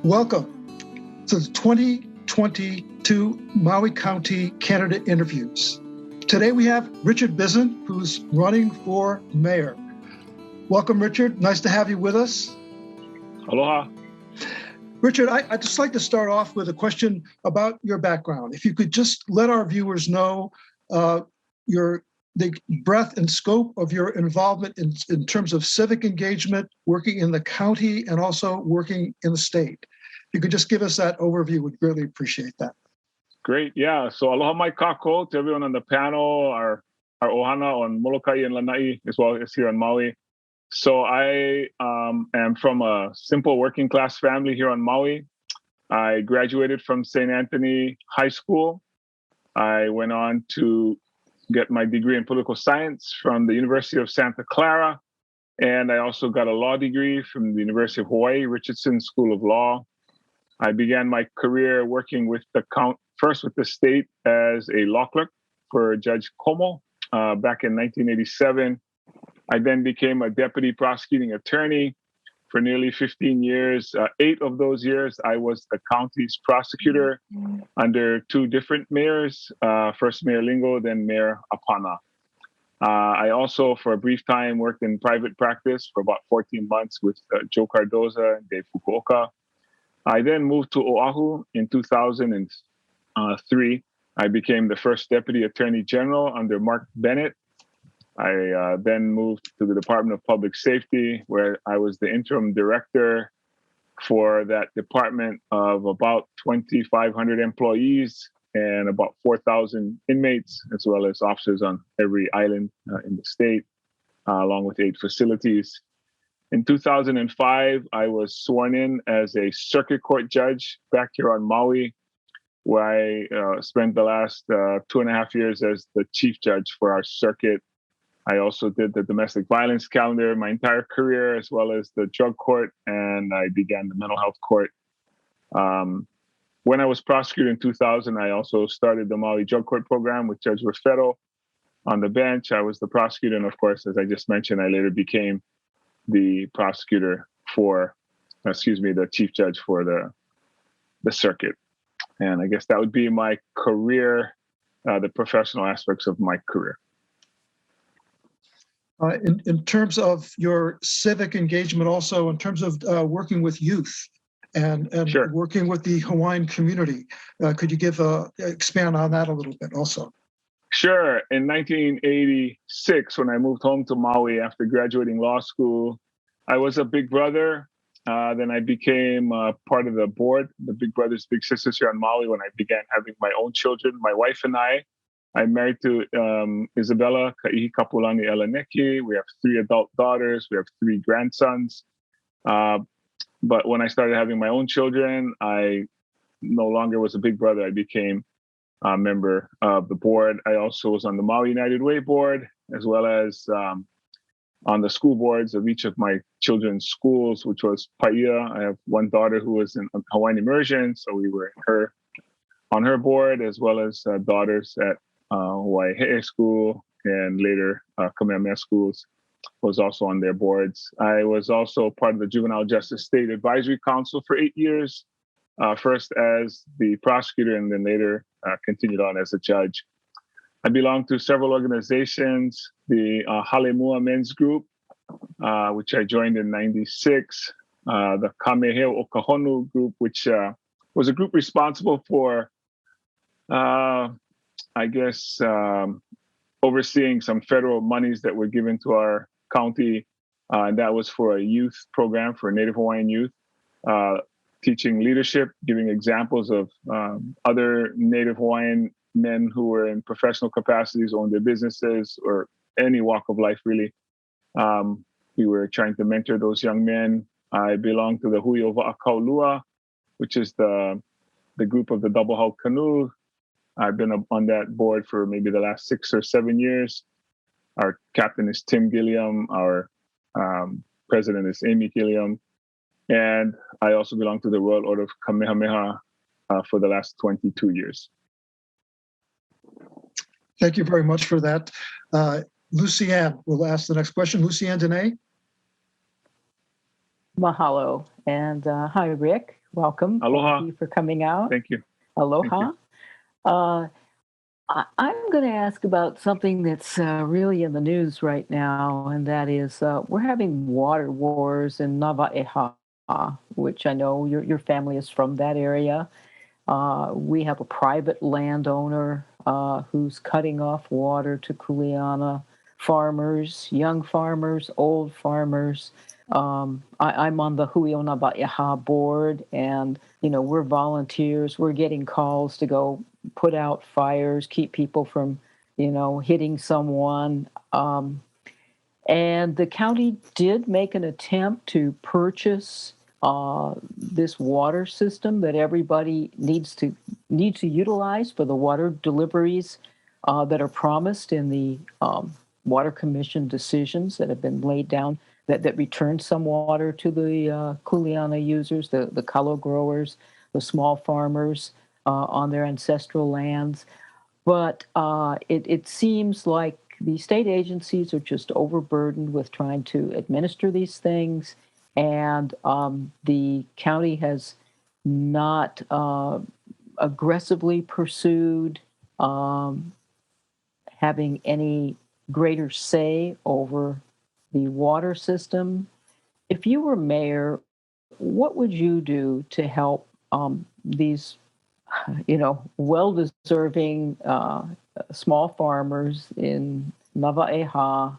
Welcome to the 2022 Maui County candidate interviews. Today we have Richard Bissen, who's running for mayor. Welcome, Richard. Nice to have you with us. Aloha. Richard, I'd just like to start off with a question about your background. If you could just let our viewers know the breadth and scope of your involvement in terms of civic engagement, working in the county and also working in the state. If you could just give us that overview, we'd really appreciate that. Great, yeah. So aloha mai kako to everyone on the panel, our ohana on Molokai and Lanai, as well as here on Maui. So I am from a simple working class family here on Maui. I graduated from St. Anthony High School. I went on to get my degree in political science from the University of Santa Clara. And I also got a law degree from the University of Hawaii, Richardson School of Law. I began my career working with first with the state as a law clerk for Judge Como back in 1987. I then became a deputy prosecuting attorney for nearly 15 years. 8 of those years, I was the county's prosecutor under 2 different mayors, first Mayor Lingo, then Mayor Apana. I also, for a brief time, worked in private practice for about 14 months with Joe Cardoza and Dave Fukuoka. I then moved to Oahu in 2003. I became the first deputy attorney general under Mark Bennett. I then moved to the Department of Public Safety, where I was the interim director for that department of about 2,500 employees and about 4,000 inmates, as well as officers on every island in the state, along with 8 facilities. In 2005, I was sworn in as a circuit court judge back here on Maui, where I spent the last 2.5 years as the chief judge for our circuit. I also did the domestic violence calendar my entire career, as well as the drug court, and I began the mental health court. When I was prosecutor in 2000, I also started the Maui drug court program with Judge Rafetto on the bench. I was the prosecutor, and of course, as I just mentioned, I later became the the chief judge for the circuit. And I guess that would be my career, the professional aspects of my career. In terms of your civic engagement, also in terms of working with youth and Sure. Working with the Hawaiian community, could you expand on that a little bit also? Sure. In 1986, when I moved home to Maui after graduating law school, I was a big brother. Then I became part of the board, the Big Brothers Big Sisters here on Maui, when I began having my own children. My wife and I'm married to Isabella Ka'ihi Kapulani Elaneki. We have 3 adult daughters. We have 3 grandsons. But when I started having my own children, I no longer was a big brother. I became a member of the board. I also was on the Maui United Way board, as well as on the school boards of each of my children's schools, which was Paia. I have one daughter who was in Hawaiian immersion, so we were on her board, as well as daughters at Hawaii He'e School and later Kamehameha Schools was also on their boards. I was also part of the Juvenile Justice State Advisory Council for 8 years, first as the prosecutor and then later continued on as a judge. I belong to several organizations, the Halemua Men's Group, which I joined in 96, the Kameheo Okahonu Group, which was a group responsible for overseeing some federal monies that were given to our county. And that was for a youth program for Native Hawaiian youth, teaching leadership, giving examples of other Native Hawaiian men who were in professional capacities, owned their businesses, or any walk of life, really. We were trying to mentor those young men. I belong to the Hui o Wa'akaulua, which is the group of the double hull canoe. I've been on that board for maybe the last 6 or 7 years. Our captain is Tim Gilliam. Our president is Amy Gilliam. And I also belong to the Royal Order of Kamehameha for the last 22 years. Thank you very much for that. Lucianne will ask the next question. Lucianne Dene. Mahalo. And hi, Rick. Welcome. Aloha. Thank you for coming out. Thank you. Aloha. I'm going to ask about something that's really in the news right now, and that is we're having water wars in Navaeha, which I know your family is from that area. We have a private landowner who's cutting off water to Kuleana farmers, young farmers, old farmers. I'm on the Hui o Navaeha board, and we're volunteers. We're getting calls to go put out fires, keep people from hitting someone. And the county did make an attempt to purchase this water system that everybody needs to utilize for the water deliveries that are promised in the Water Commission decisions that have been laid down that return some water to the Kuleana users, the kalo growers, the small farmers on their ancestral lands. But it seems like the state agencies are just overburdened with trying to administer these things, and the county has not aggressively pursued having any greater say over the water system. If you were mayor, what would you do to help these well-deserving small farmers in Navaeha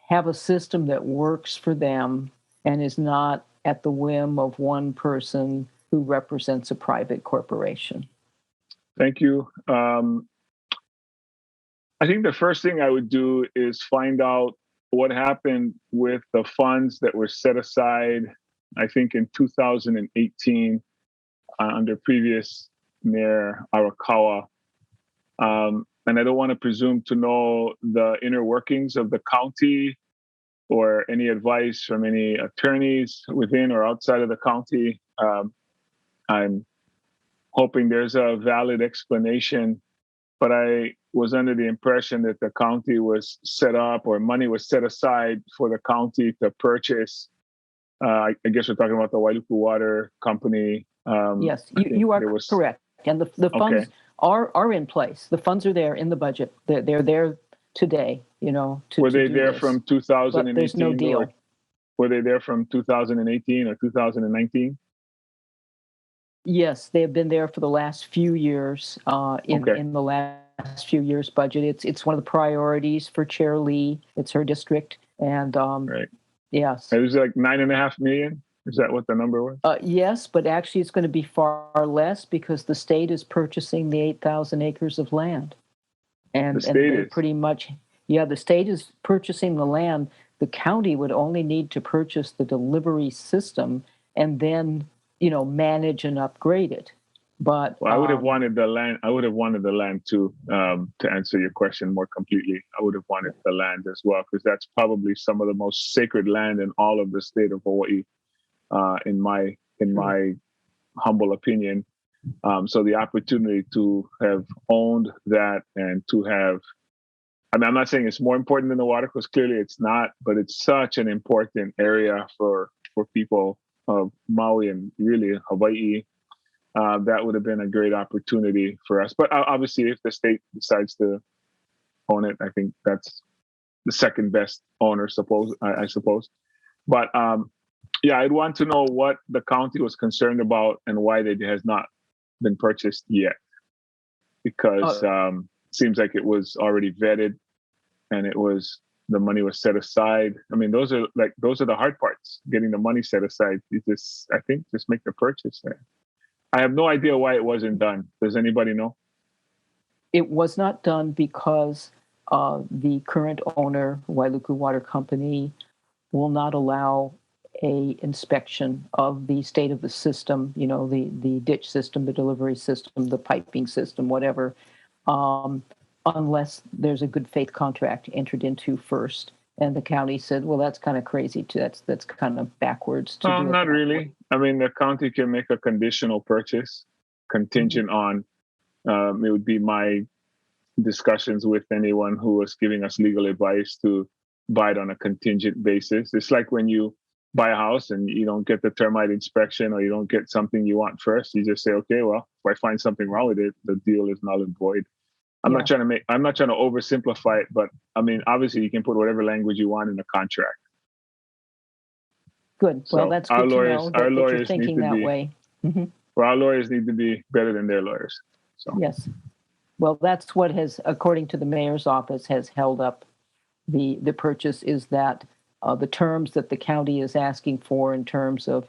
have a system that works for them and is not at the whim of one person who represents a private corporation? Thank you. I think the first thing I would do is find out what happened with the funds that were set aside, I think in 2018, under previous Mayor Arakawa. And I don't want to presume to know the inner workings of the county or any advice from any attorneys within or outside of the county. I'm hoping there's a valid explanation, but I was under the impression that the county was set up or money was set aside for the county to purchase. I guess we're talking about the Wailuku Water Company. Yes, you are correct. And the funds are in place. The funds are there in the budget. They're there today, Were they there this. from 2018? But there's no deal. Were they there from 2018 or 2019? Yes, they have been there for the last few years. In the last few years' budget, it's one of the priorities for Chair Lee. It's her district, and right. Yes, it was like $9.5 million. Is that what the number was? Yes, but actually, it's going to be far less because the state is purchasing the 8,000 acres of land, and pretty much, the state is purchasing the land. The county would only need to purchase the delivery system and then manage and upgrade it. But I would have wanted the land. I would have wanted the land too. To answer your question more completely, I would have wanted the land as well, because that's probably some of the most sacred land in all of the state of Hawaii, in my humble opinion. So the opportunity to have owned that and to have, I'm not saying it's more important than the water, because clearly it's not, but it's such an important area for people of Maui and really Hawaii. That would have been a great opportunity for us. But obviously, if the state decides to own it, I think that's the second best owner, I suppose. But I'd want to know what the county was concerned about and why it has not been purchased yet. Because it seems like it was already vetted and the money was set aside. I mean, those are the hard parts, getting the money set aside. You just make the purchase there. I have no idea why it wasn't done. Does anybody know? It was not done because the current owner, Wailuku Water Company, will not allow a inspection of the state of the system, the ditch system, the delivery system, the piping system, whatever, unless there's a good faith contract entered into first. And the county said, well, that's kind of crazy too. That's kind of backwards to do it. Not really. I mean, the county can make a conditional purchase contingent on, it would be my discussions with anyone who was giving us legal advice to buy it on a contingent basis. It's like when you buy a house and you don't get the termite inspection or you don't get something you want first, you just say, okay, well, if I find something wrong with it, the deal is null and void. I'm not trying to oversimplify it, but I mean, obviously you can put whatever language you want in the contract. Good. Well, that's good to know that you're thinking that way. Well, our lawyers need to be better than their lawyers. So yes. Well, that's what has, according to the mayor's office, has held up the purchase, is that the terms that the county is asking for in terms of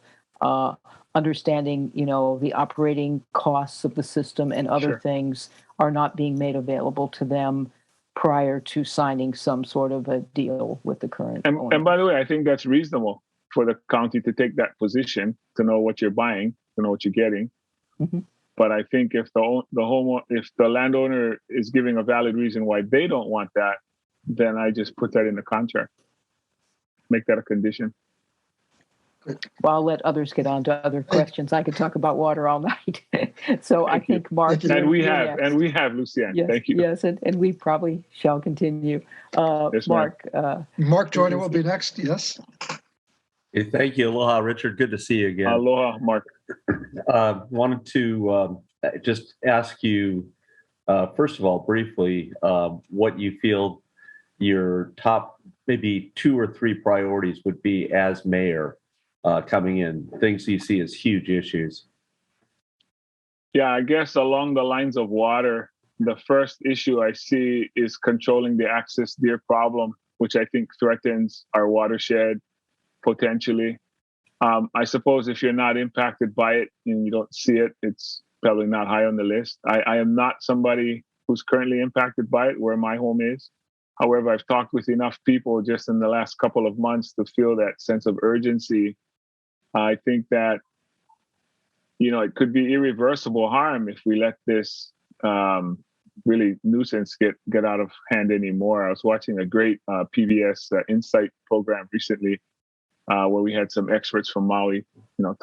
understanding, the operating costs of the system and other things are not being made available to them prior to signing some sort of a deal with the current owner. And by the way, I think that's reasonable for the county to take that position, to know what you're buying, to know what you're getting. But I think if if the landowner is giving a valid reason why they don't want that, then I just put that in the contract. Make that a condition. Well, I'll let others get on to other questions. I could talk about water all night. So I think Mark. And we have, Lucienne. Yes, thank you. Yes, and we probably shall continue. Yes, Mark. Mark Joyner will be next. Yes. Hey, thank you. Aloha, Richard. Good to see you again. Aloha, Mark. Wanted to just ask you, first of all, briefly, what you feel your top maybe 2 or 3 priorities would be as mayor coming in, things you see as huge issues. Yeah, I guess along the lines of water, the first issue I see is controlling the axis deer problem, which I think threatens our watershed potentially. I suppose if you're not impacted by it and you don't see it, it's probably not high on the list. I am not somebody who's currently impacted by it where my home is. However, I've talked with enough people just in the last couple of months to feel that sense of urgency. I think that, it could be irreversible harm if we let this really nuisance get out of hand anymore. I was watching a great PBS Insight program recently where we had some experts from Maui,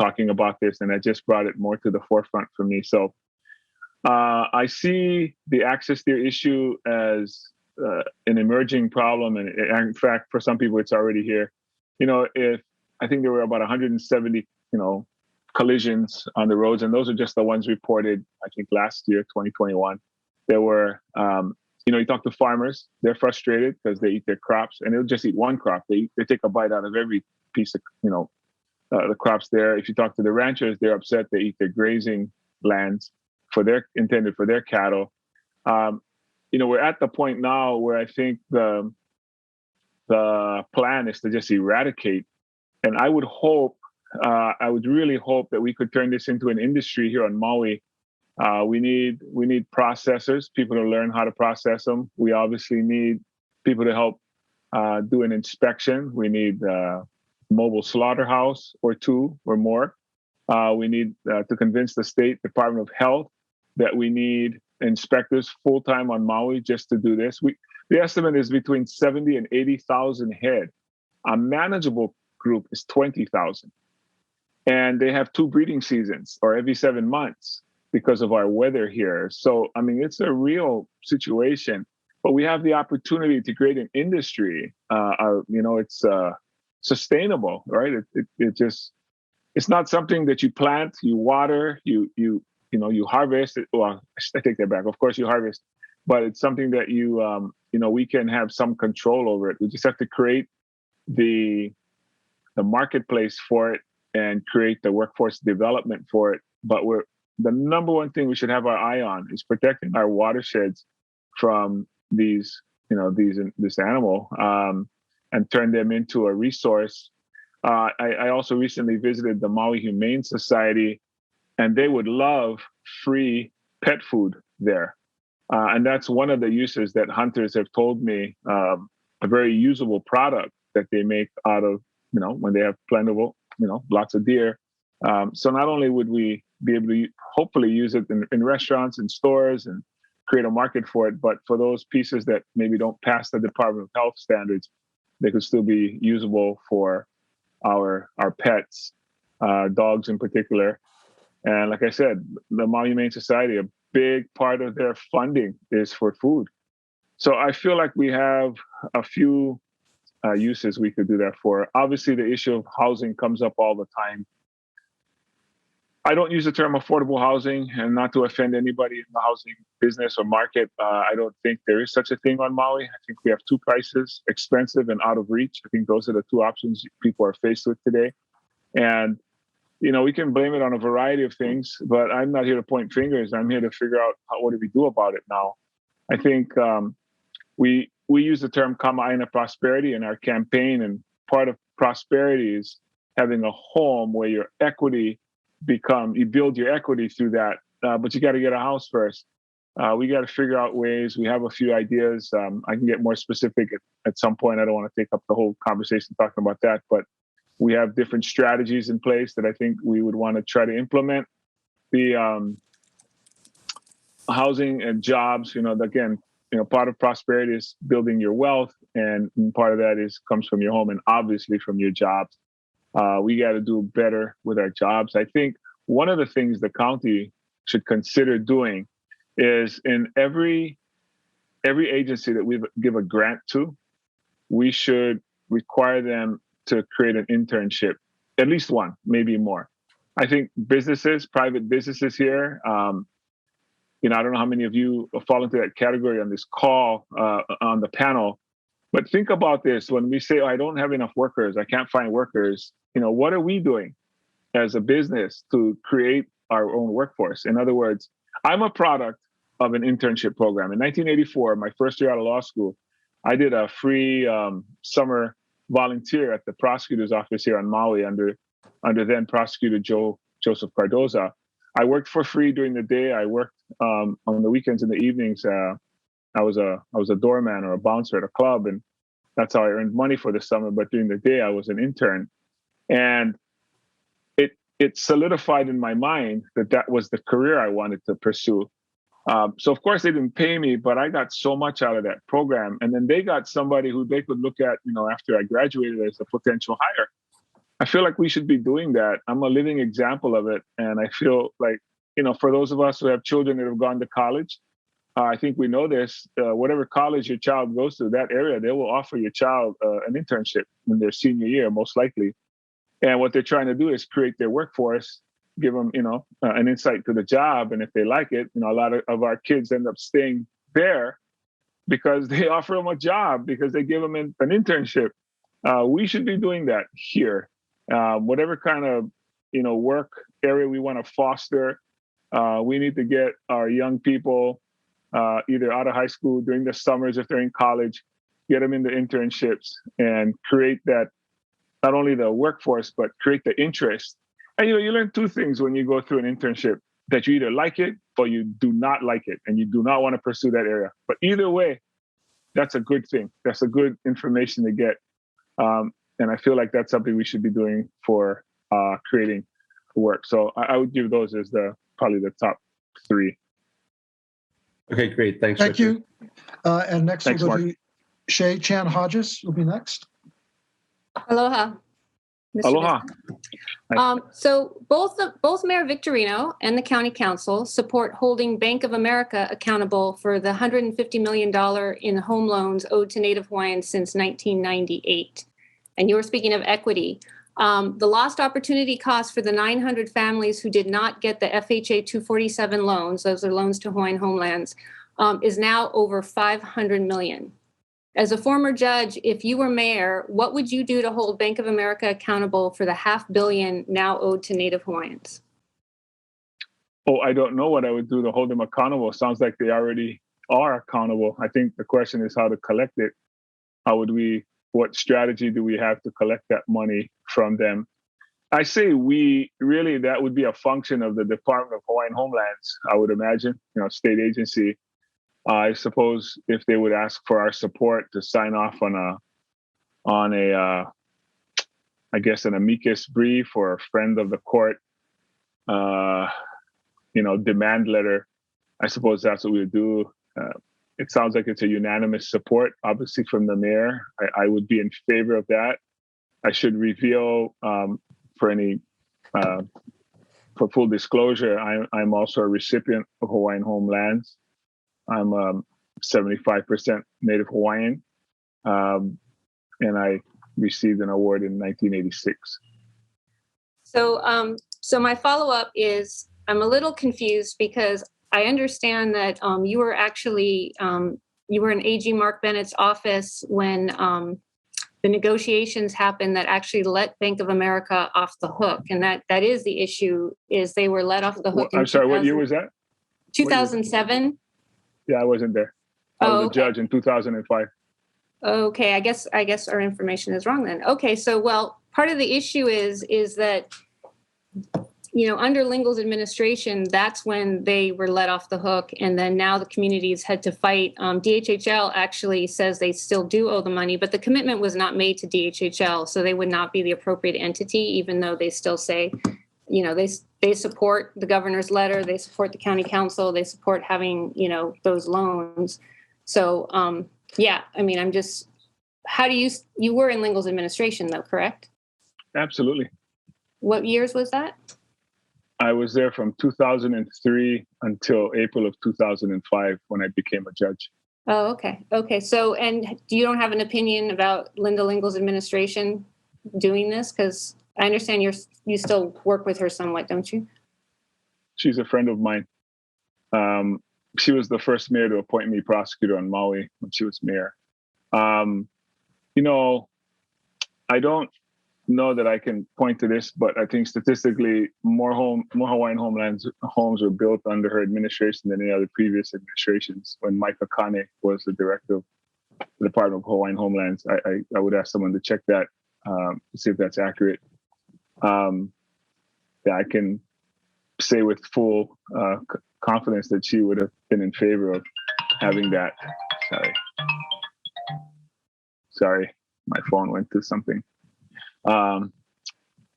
talking about this, and that just brought it more to the forefront for me. So I see the access deer issue as an emerging problem, and in fact, for some people, it's already here. If I think there were about 170, collisions on the roads, and those are just the ones reported, I think, last year, 2021. There were, you talk to farmers, they're frustrated because they eat their crops, and they'll just eat one crop. They take a bite out of every piece of, the crops there. If you talk to the ranchers, they're upset. They eat their grazing lands intended for their cattle. We're at the point now where I think the plan is to just eradicate. And I would really hope that we could turn this into an industry here on Maui. We need processors, people to learn how to process them. We obviously need people to help do an inspection. We need a mobile slaughterhouse or 2 or more. We need to convince the State Department of Health that we need inspectors full-time on Maui just to do this. The estimate is between 70 and 80,000 head. A manageable group is 20,000. And they have 2 breeding seasons, or every 7 months, because of our weather here. So, it's a real situation, but we have the opportunity to create an industry. It's sustainable, right? It's not something that you plant, you water, you harvest it. Well, I take that back. Of course you harvest, but it's something that we can have some control over it. We just have to create the marketplace for it and create the workforce development for it. But the number one thing we should have our eye on is protecting our watersheds from this animal and turn them into a resource. I also recently visited the Maui Humane Society, and they would love free pet food there. And that's one of the uses that hunters have told me, a very usable product that they make out of, when they have plentiful, lots of deer. So not only would we be able to hopefully use it in restaurants and stores and create a market for it, but for those pieces that maybe don't pass the Department of Health standards, they could still be usable for our pets, dogs in particular. And like I said, the Maui Humane Society, a big part of their funding is for food. So I feel like we have a few uses we could do that for. Obviously, the issue of housing comes up all the time. I don't use the term affordable housing, and not to offend anybody in the housing business or market. I don't think there is such a thing on Maui. I think we have two prices, expensive and out of reach. I think those are the two options people are faced with today. And, we can blame it on a variety of things, but I'm not here to point fingers. I'm here to figure out what do we do about it now. I think we use the term Āina prosperity in our campaign, and part of prosperity is having a home where your equity you build your equity through that, but you got to get a house first. We got to figure out ways. We have a few ideas. I can get more specific at some point. I don't want to take up the whole conversation talking about that, but we have different strategies in place that I think we would want to try to implement. The housing and jobs, again, part of prosperity is building your wealth, and part of that comes from your home and obviously from your jobs. We got to do better with our jobs. I think one of the things the county should consider doing is in every agency that we give a grant to, we should require them to create an internship, at least one, maybe more. I think private businesses here, I don't know how many of you fall into that category on this call, on the panel, but think about this. When we say, I don't have enough workers, I can't find workers, what are we doing as a business to create our own workforce? In other words, I'm a product of an internship program. In 1984, my first year out of law school, I did a free summer volunteer at the prosecutor's office here on Maui under then prosecutor Joseph Cardoza. I worked for free during the day. I worked on the weekends and the evenings. I was a doorman or a bouncer at a club, and that's how I earned money for the summer. But during the day, I was an intern. And it solidified in my mind that was the career I wanted to pursue. So of course they didn't pay me, but I got so much out of that program. And then they got somebody who they could look at, after I graduated as a potential hire. I feel like we should be doing that. I'm a living example of it. And I feel like, for those of us who have children that have gone to college, I think we know this, whatever college your child goes to, that area, they will offer your child an internship in their senior year, most likely. And what they're trying to do is create their workforce, give them, an insight to the job. And if they like it, a lot of our kids end up staying there because they offer them a job, because they give them an internship. We should be doing that here. Whatever kind of, work area we want to foster, we need to get our young people either out of high school during the summers, if they're in college, get them into internships and create that, not only the workforce, but create the interest. And, you learn two things when you go through an internship, that you either like it or you do not like it, and you do not want to pursue that area. But either way, that's a good thing. That's a good information to get. And I feel like that's something we should be doing for creating work. So I would give those as probably the top three. Okay, great. Thanks. Thank Richard. you. And next we'll go to Shay Chan Hodges will be next. Aloha. Mr. Aloha. So both Mayor Victorino and the County Council support holding Bank of America accountable for the $150 million in home loans owed to Native Hawaiians since 1998. And you were speaking of equity. The lost opportunity cost for the 900 families who did not get the FHA 247 loans, those are loans to Hawaiian homelands, is now over $500 million. As a former judge, if you were mayor, what would you do to hold Bank of America accountable for the $500 million now owed to Native Hawaiians? Oh, I don't know what I would do to hold them accountable. It sounds like they already are accountable. I think the question is how to collect it. What strategy do we have to collect that money from them? I say that would be a function of the Department of Hawaiian Homelands, I would imagine, state agency. I suppose if they would ask for our support to sign off on a I guess an amicus brief or a friend of the court, demand letter, I suppose that's what we would do. It sounds like it's a unanimous support, obviously from the mayor. I would be in favor of that. I should reveal for full disclosure, I'm also a recipient of Hawaiian Homelands. I'm 75% Native Hawaiian. and I received an award in 1986. So my follow-up is, I'm a little confused because I understand that you were actually you were in AG Mark Bennett's office when the negotiations happened that actually let Bank of America off the hook, and that is the issue. Is they were let off the hook. I'm sorry. What year was that? 2007. Yeah, I wasn't there. I was a judge in 2005. Okay, I guess our information is wrong then. Okay, so well, part of the issue is that, you know, under Lingel's administration, that's when they were let off the hook, and then now the communities had to fight. DHHL actually says they still do owe the money, but the commitment was not made to DHHL, so they would not be the appropriate entity, even though they still say, you know, they support the governor's letter, they support the county council, they support having, you know, those loans. So yeah, I mean, I'm just, how do you were in Lingel's administration though, correct? Absolutely. What years was that? I was there from 2003 until April of 2005 when I became a judge. Oh, okay. Okay. So, and you don't have an opinion about Linda Lingel's administration doing this? Because I understand you still work with her somewhat, don't you? She's a friend of mine. She was the first mayor to appoint me prosecutor on Maui when she was mayor. You know, I don't know that I can point to this, but I think statistically more Hawaiian homes were built under her administration than any other previous administrations. When Mike Akane was the director of the Department of Hawaiian Homelands, I would ask someone to check that to see if that's accurate. Yeah, I can say with full confidence that she would have been in favor of having that. Sorry, my phone went to something.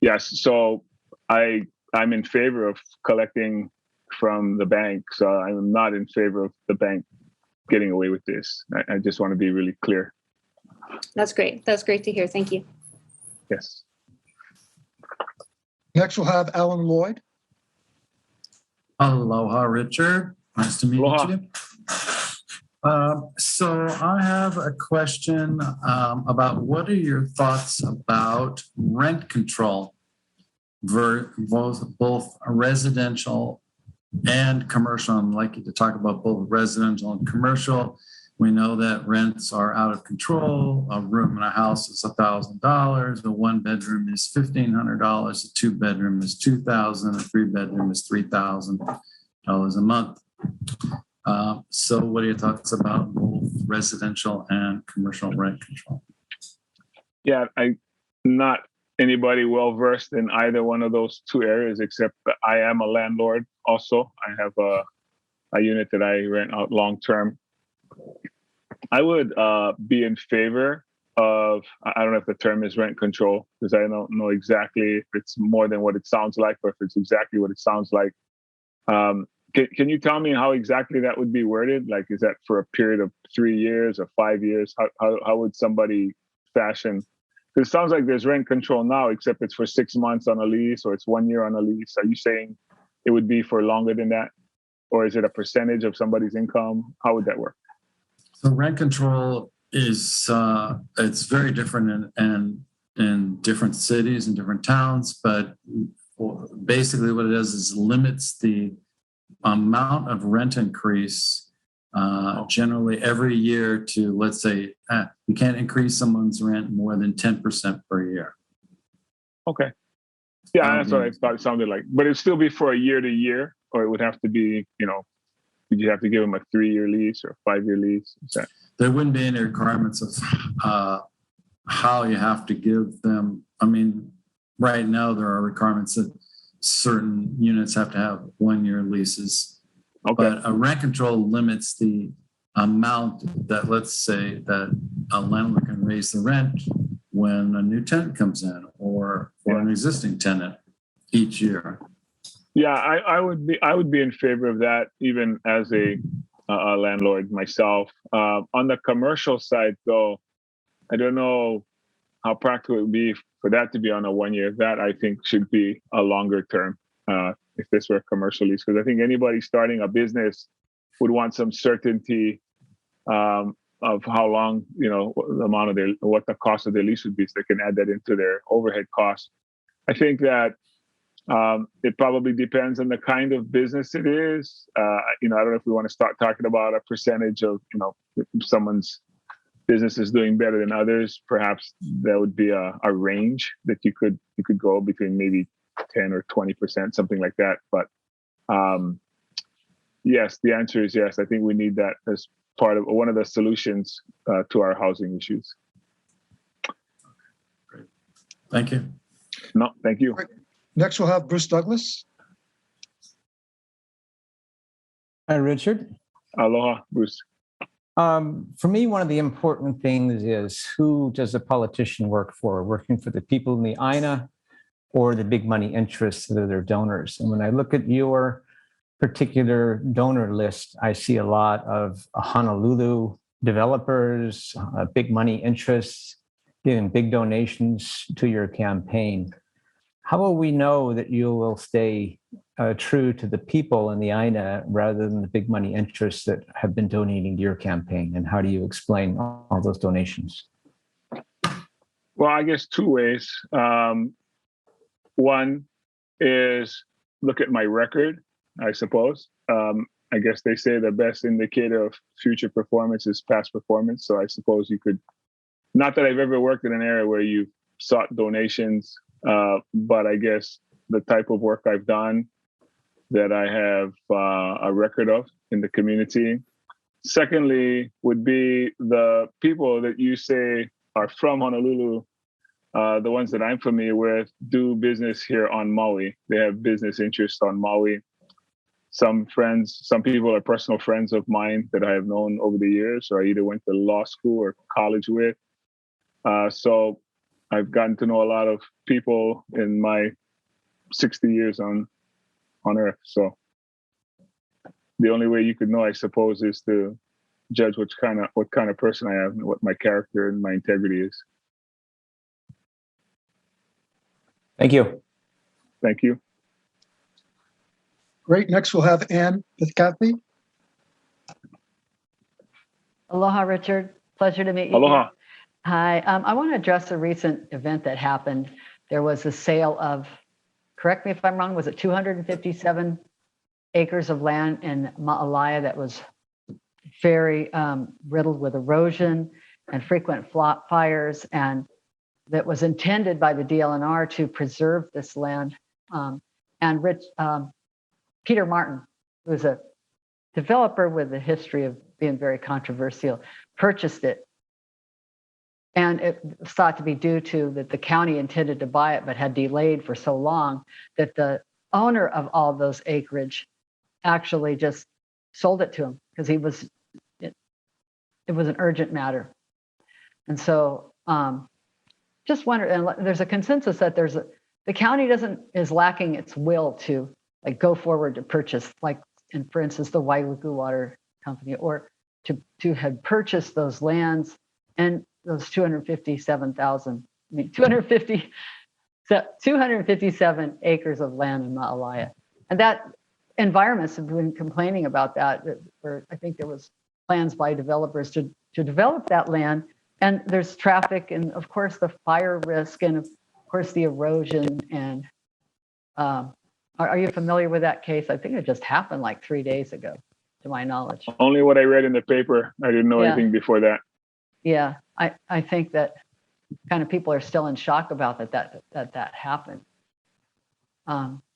Yes, so I'm in favor of collecting from the bank. So I'm not in favor of the bank getting away with this. I just want to be really clear. That's great. That's great to hear. Thank you. Yes. Next, we'll have Alan Lloyd. Aloha, Richard. Nice to meet Aloha. you. So I have a question about what are your thoughts about rent control, both residential and commercial? I'd like you to talk about both residential and commercial. We know that rents are out of control. A room in a house is $1,000. A one bedroom is $1,500. A two bedroom is $2,000. A three bedroom is $3,000 a month. So what are your thoughts about both residential and commercial rent control? Yeah, I'm not anybody well versed in either one of those two areas, except that I am a landlord also. I have a unit that I rent out long term. I would be in favor of, I don't know if the term is rent control, because I don't know exactly if it's more than what it sounds like or if it's exactly what it sounds like. Can you tell me how exactly that would be worded? Like, is that for a period of 3 years or 5 years? How would somebody fashion? Because it sounds like there's rent control now, except it's for 6 months on a lease or it's 1 year on a lease. Are you saying it would be for longer than that? Or is it a percentage of somebody's income? How would that work? So rent control is, it's very different in different cities and different towns, but basically what it does is limits the amount of rent increase generally every year to, let's say, you can't increase someone's rent more than 10% per year. Okay. Yeah, that's what I thought it sounded like. But it'd still be for a year to year, or it would have to be, would you have to give them a 3-year lease or a 5-year lease? There wouldn't be any requirements of how you have to give them. I mean, right now there are requirements that certain units have to have 1-year leases. Okay. But a rent control limits the amount that, let's say, that a landlord can raise the rent when a new tenant comes in or an existing tenant each year. Yeah, I would be in favor of that, even as a landlord myself. On the commercial side, though, I don't know how practical it would be for that to be on a 1 year. That I think should be a longer term if this were a commercial lease, because I think anybody starting a business would want some certainty of how long, the amount of what the cost of their lease would be, so they can add that into their overhead costs. I think that it probably depends on the kind of business it is. I don't know if we want to start talking about a percentage of, if someone's business is doing better than others. Perhaps there would be a range that you could go between maybe 10 or 20%, something like that. But yes, the answer is yes. I think we need that as part of one of the solutions to our housing issues. Great. Thank you. No, thank you. Next, we'll have Bruce Douglas. Hi, Richard. Aloha, Bruce. For me, one of the important things is, who does a politician work for? Working for the people in the Āina or the big money interests that are their donors? And when I look at your particular donor list, I see a lot of Honolulu developers, big money interests, giving big donations to your campaign. How will we know that you will stay true to the people in the Āina rather than the big money interests that have been donating to your campaign? And how do you explain all those donations? Well, I guess two ways. One is look at my record, I suppose. I guess they say the best indicator of future performance is past performance. So I suppose you could, not that I've ever worked in an area where you sought donations, but I guess the type of work I've done that I have a record of in the community. Secondly, would be the people that you say are from Honolulu, the ones that I'm familiar with, do business here on Maui. They have business interests on Maui. Some people are personal friends of mine that I have known over the years, or I either went to law school or college with. So I've gotten to know a lot of people in my 60 years on Earth. So the only way you could know, I suppose, is to judge what kind of person I am and what my character and my integrity is. Thank you. Thank you. Great. Next, we'll have Ann with Kathy. Aloha, Richard. Pleasure to meet you. Aloha. Hi. I want to address a recent event that happened. There was a sale of, correct me if I'm wrong, was it 257 acres of land in Ma'alaya that was very riddled with erosion and frequent fires, and that was intended by the DLNR to preserve this land. And Peter Martin, who is a developer with a history of being very controversial, purchased it. And it was thought to be due to that the county intended to buy it, but had delayed for so long that the owner of all those acreage actually just sold it to him because it was an urgent matter. And so just wonder, and there's a consensus that the county is lacking its will to go forward to purchase, for instance, the Wailuku Water Company, or to have purchased those lands and those 257 acres of land in Ma'alaya. And that environments have been complaining about that, where I think there was plans by developers to develop that land. And there's traffic and of course the fire risk and of course the erosion. And are you familiar with that case? I think it just happened like 3 days ago, to my knowledge. Only what I read in the paper. I didn't know anything before that. Yeah, I think that kind of people are still in shock about that happened.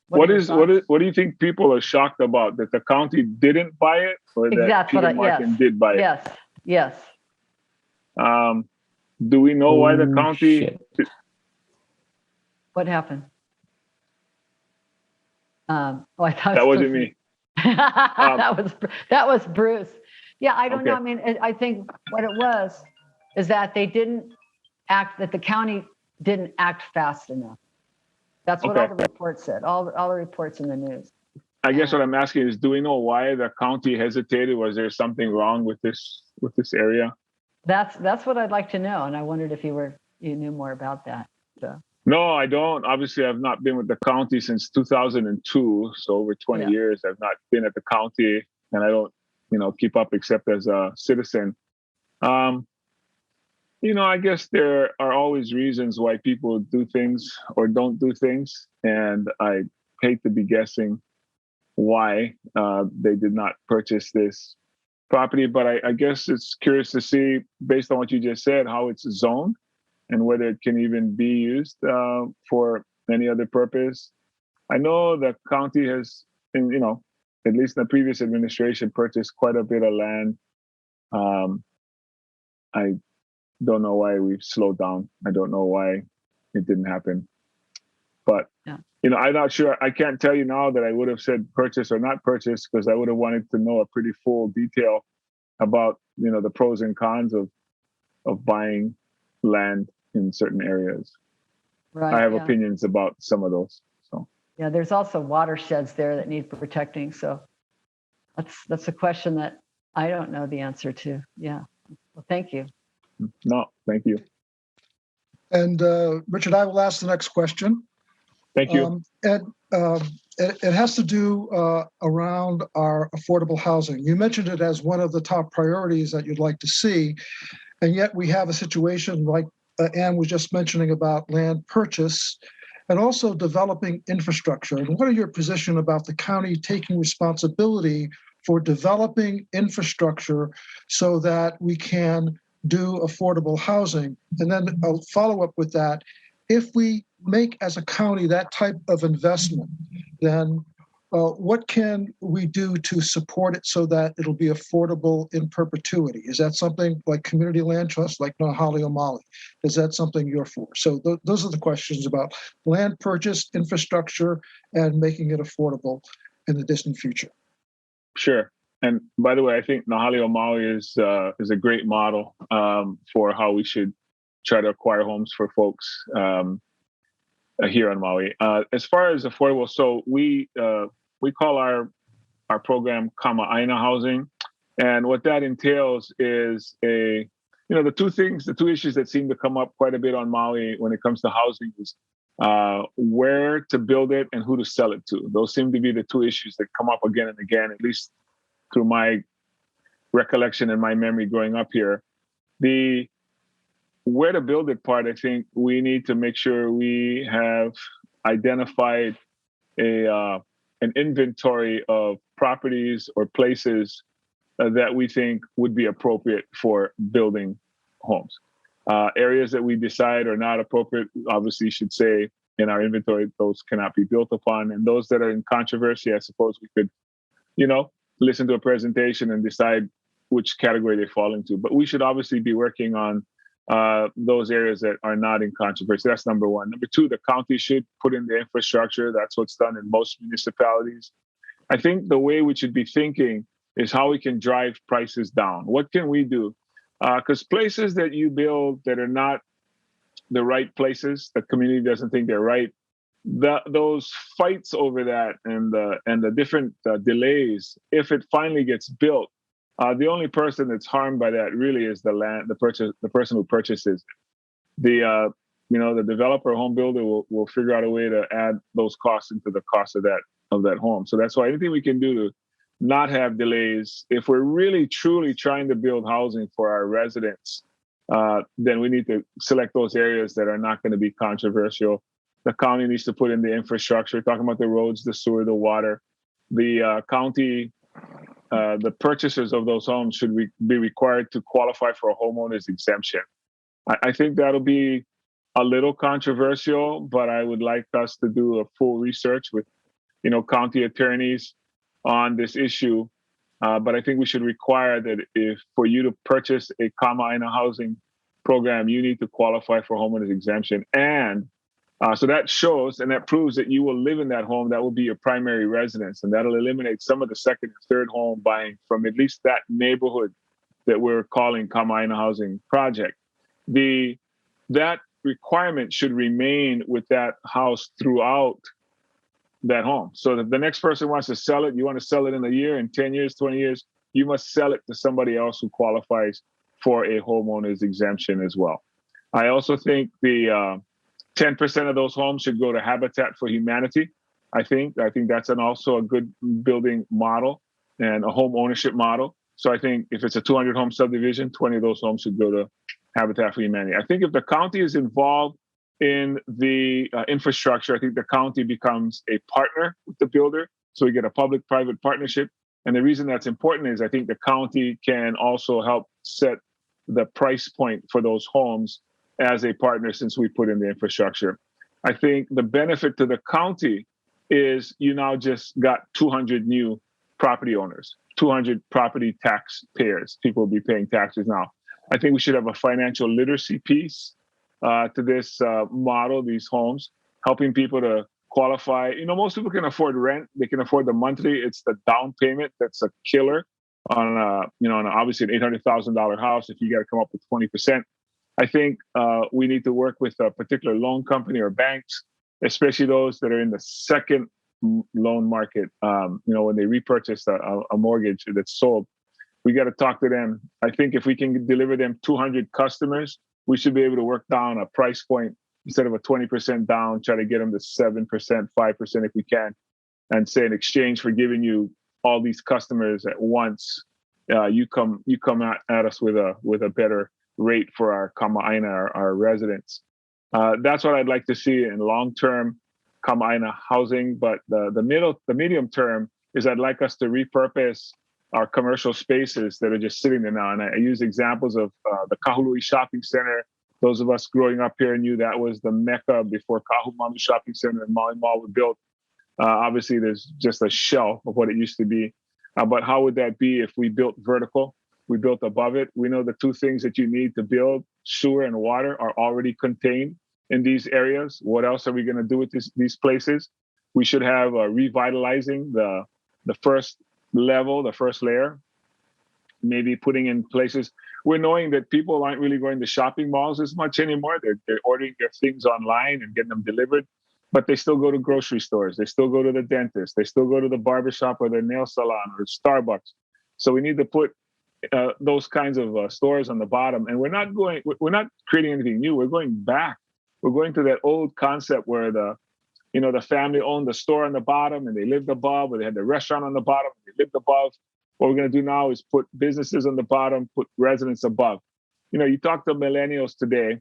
What do you think people are shocked about? That the county didn't buy it, or that Peter Martin did buy it? Yes. Do we know why the county? What happened? I thought that wasn't me. that was Bruce. Yeah, I don't know. Okay. I mean, I think what it was is that they didn't act. That the county didn't act fast enough. That's what all the reports said. All the reports in the news. I guess what I'm asking is, do we know why the county hesitated? Was there something wrong with this area? That's what I'd like to know, and I wondered if you knew more about that. So. No, I don't. Obviously, I've not been with the county since 2002, so over 20 years. I've not been at the county, and I don't, keep up except as a citizen. I guess there are always reasons why people do things or don't do things, and I hate to be guessing why they did not purchase this property. But I guess it's curious to see, based on what you just said, how it's zoned and whether it can even be used for any other purpose. I know the county has, at least in the previous administration, purchased quite a bit of land. I don't know why we've slowed down. I don't know why it didn't happen. But, I'm not sure. I can't tell you now that I would have said purchase or not purchase, because I would have wanted to know a pretty full detail about, the pros and cons of buying land in certain areas. Right. I have opinions about some of those. So yeah, there's also watersheds there that need protecting. So that's a question that I don't know the answer to. Yeah. Well, thank you. No, thank you. And Richard, I will ask the next question. Thank you. It has to do around our affordable housing. You mentioned it as one of the top priorities that you'd like to see, and yet we have a situation like Ann was just mentioning about land purchase and also developing infrastructure. And what are your position about the county taking responsibility for developing infrastructure so that we can do affordable housing? And then I'll follow up with that. If we make as a county that type of investment, then what can we do to support it so that it'll be affordable in perpetuity? Is that something like community land trust, like Āina of Maui? Is that something you're for? So those are the questions about land purchase, infrastructure, and making it affordable in the distant future. Sure. And by the way, I think Āina of Maui is a great model for how we should try to acquire homes for folks here on Maui. As far as affordable, so we call our program Āina housing, and what that entails is the two issues that seem to come up quite a bit on Maui when it comes to housing is where to build it and who to sell it to. Those seem to be the two issues that come up again and again, at least through my recollection and my memory growing up here. The where to build it part, I think we need to make sure we have identified an inventory of properties or places that we think would be appropriate for building homes. Areas that we decide are not appropriate, obviously should say in our inventory, those cannot be built upon. And those that are in controversy, I suppose we could, listen to a presentation and decide which category they fall into. But we should obviously be working on those areas that are not in controversy. That's number one. Number two, the county should put in the infrastructure. That's what's done in most municipalities. I think the way we should be thinking is how we can drive prices down. What can we do? Because places that you build that are not the right places, the community doesn't think they're right, those fights over that and the different delays, if it finally gets built, the only person that's harmed by that really is the person who purchases it. The developer, home builder will figure out a way to add those costs into the cost of that home. So that's why anything we can do to not have delays, if we're really truly trying to build housing for our residents, then we need to select those areas that are not going to be controversial. The county needs to put in the infrastructure, talking about the roads, the sewer, the water. The county, the purchasers of those homes should be required to qualify for a homeowner's exemption. I think that'll be a little controversial, but I would like us to do a full research with, county attorneys on this issue. But I think we should require that for you to purchase a Āina housing program, you need to qualify for homeowner's exemption. And so that shows and that proves that you will live in that home. That will be your primary residence. And that'll eliminate some of the second and third home buying from at least that neighborhood that we're calling Āina housing project. That requirement should remain with that house throughout that home. So that the next person wants to sell it, you want to sell it in a year, in 10 years, 20 years, you must sell it to somebody else who qualifies for a homeowner's exemption as well. I also think the 10% of those homes should go to Habitat for Humanity. I think that's also a good building model and a home ownership model. So I think if it's a 200 home subdivision, 20 of those homes should go to Habitat for Humanity. I think if the county is involved in the infrastructure, I think the county becomes a partner with the builder. So we get a public-private partnership. And the reason that's important is I think the county can also help set the price point for those homes as a partner since we put in the infrastructure. I think the benefit to the county is you now just got 200 new property owners, 200 property taxpayers. People will be paying taxes now. I think we should have a financial literacy piece to this model, these homes, helping people to qualify. You know, most people can afford rent. They can afford the monthly. It's the down payment that's a killer on obviously an $800,000 house. If you got to come up with 20%, I think we need to work with a particular loan company or banks, especially those that are in the second loan market. When they repurchase a mortgage that's sold, we got to talk to them. I think if we can deliver them 200 customers, we should be able to work down a price point instead of a 20% down, try to get them to 7%, 5% if we can, and say in exchange for giving you all these customers at once, you come at us with a better rate for our Kama'aina, our residents. That's what I'd like to see in long-term Kama'aina housing. But the medium term is I'd like us to repurpose our commercial spaces that are just sitting there now. And I use examples of the Kahului Shopping Center. Those of us growing up here knew that was the mecca before Kahumanu Shopping Center and Maui Mall were built. Obviously, there's just a shell of what it used to be. But how would that be if we built vertical? We built above it. We know the two things that you need to build, sewer and water, are already contained in these areas. What else are we going to do with these places? We should have revitalizing the first level, the first layer, maybe putting in places. We're knowing that people aren't really going to shopping malls as much anymore. They're ordering their things online and getting them delivered, but they still go to grocery stores. They still go to the dentist. They still go to the barbershop or the nail salon or Starbucks. So we need to put those kinds of stores on the bottom. And we're not creating anything new. We're going back. We're going to that old concept where the family owned the store on the bottom and they lived above, or they had the restaurant on the bottom and they lived above. What we're going to do now is put businesses on the bottom, put residents above. You talk to millennials today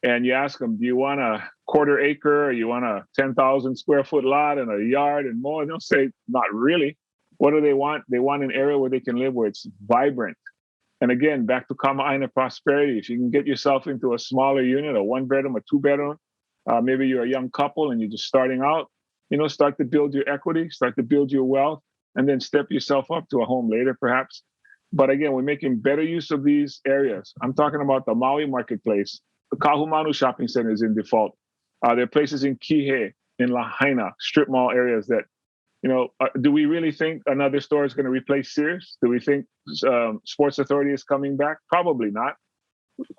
and you ask them, do you want a quarter acre or you want a 10,000 square foot lot and a yard and more? And they'll say, not really. What do they want? They want an area where they can live, where it's vibrant. And again, back to Kama'aina prosperity. If you can get yourself into a smaller unit, a 1-bedroom, a 2-bedroom, maybe you're a young couple and you're just starting out, start to build your equity, start to build your wealth, and then step yourself up to a home later, perhaps. But again, we're making better use of these areas. I'm talking about the Maui Marketplace. The Kahumanu Shopping Center is in default. There are places in Kihei, in Lahaina, strip mall areas that, do we really think another store is going to replace Sears? Do we think Sports Authority is coming back? Probably not.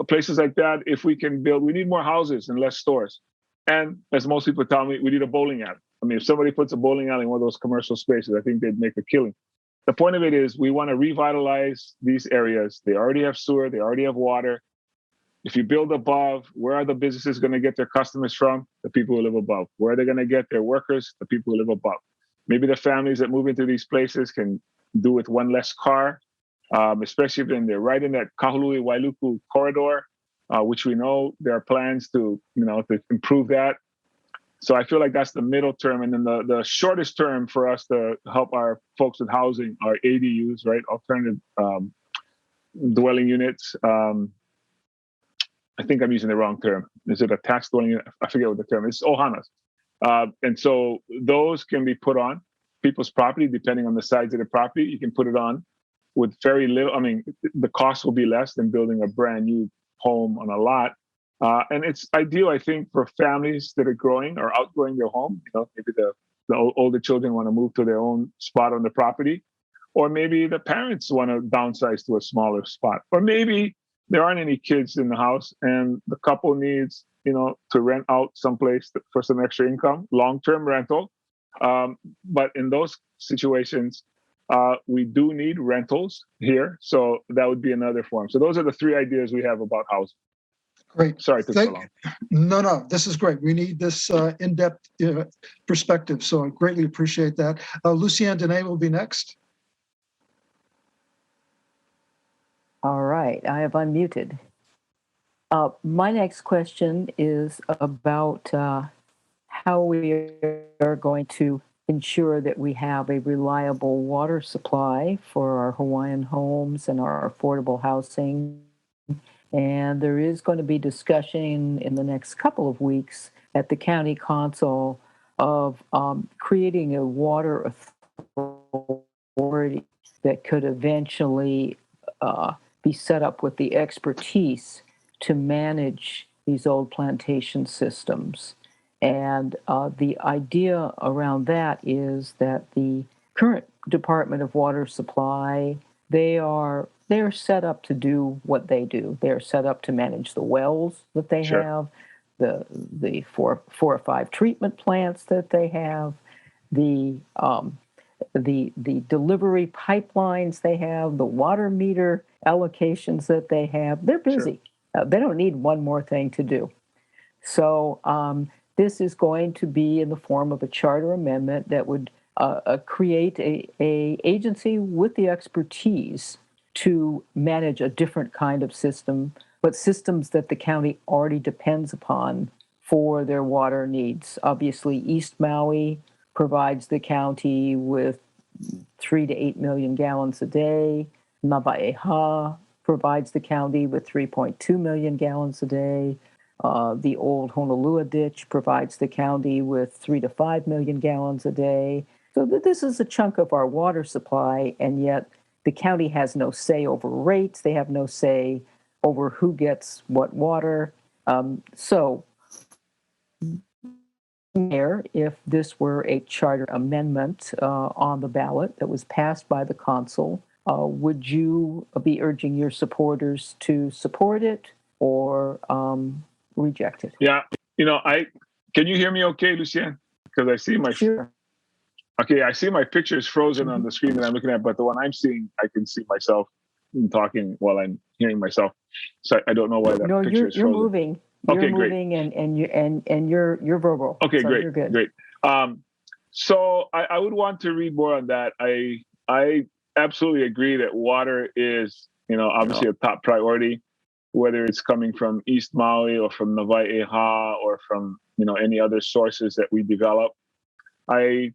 Places like that, if we can build, we need more houses and less stores. And as most people tell me, we need a bowling alley. I mean, if somebody puts a bowling alley in one of those commercial spaces, I think they'd make a killing. The point of it is we want to revitalize these areas. They already have sewer. They already have water. If you build above, where are the businesses going to get their customers from? The people who live above. Where are they going to get their workers? The people who live above. Maybe the families that move into these places can do with one less car, especially if they're right in that Kahului Wailuku corridor, which we know there are plans to improve that. So I feel like that's the middle term. And then the shortest term for us to help our folks with housing are ADUs, right? Alternative dwelling units. I think I'm using the wrong term. Is it a tax dwelling unit? I forget what the term is. It's ohanas. And so those can be put on people's property, depending on the size of the property. You can put it on with very little. I mean, the cost will be less than building a brand new home on a lot. And it's ideal, I think, for families that are growing or outgrowing their home. Maybe the older children want to move to their own spot on the property, or maybe the parents want to downsize to a smaller spot, or maybe there aren't any kids in the house and the couple needs, to rent out someplace for some extra income, long-term rental. But in those situations, we do need rentals here. So that would be another form. So those are the three ideas we have about housing. Great. Sorry, it took so long. No, this is great. We need this in-depth perspective. So I greatly appreciate that. Lucienne Dene will be next. All right, I have unmuted. My next question is about how we are going to ensure that we have a reliable water supply for our Hawaiian homes and our affordable housing. And there is going to be discussion in the next couple of weeks at the county council of creating a water authority that could eventually be set up with the expertise to manage these old plantation systems. And the idea around that is that the current Department of Water Supply, they're set up to do what they do. They're set up to manage the wells that they Sure. have, the four or five treatment plants that they have, the delivery pipelines they have, the water meter allocations that they have. They're busy. They don't need one more thing to do. So this is going to be in the form of a charter amendment that would create a agency with the expertise to manage a different kind of system, but systems that the county already depends upon for their water needs. Obviously, East Maui provides the county with 3 to 8 million gallons a day. Nava'eha provides the county with 3.2 million gallons a day. The old Honolua ditch provides the county with 3 to 5 million gallons a day. So this is a chunk of our water supply, and yet the county has no say over rates. They have no say over who gets what water. So, Mayor, if this were a charter amendment on the ballot that was passed by the council, would you be urging your supporters to support it or reject it? Yeah, can you hear me okay, Lucien? Because I see I see my picture is frozen on the screen that I'm looking at, but the one I'm seeing, I can see myself talking while I'm hearing myself. So I don't know why that picture is frozen. You're moving. Okay, you're moving great. and you're verbal. Okay, so great. You're good. Great. So I would want to read more on that. I absolutely agree that water is, obviously a top priority, whether it's coming from East Maui or from Nava'eha or from, any other sources that we develop. I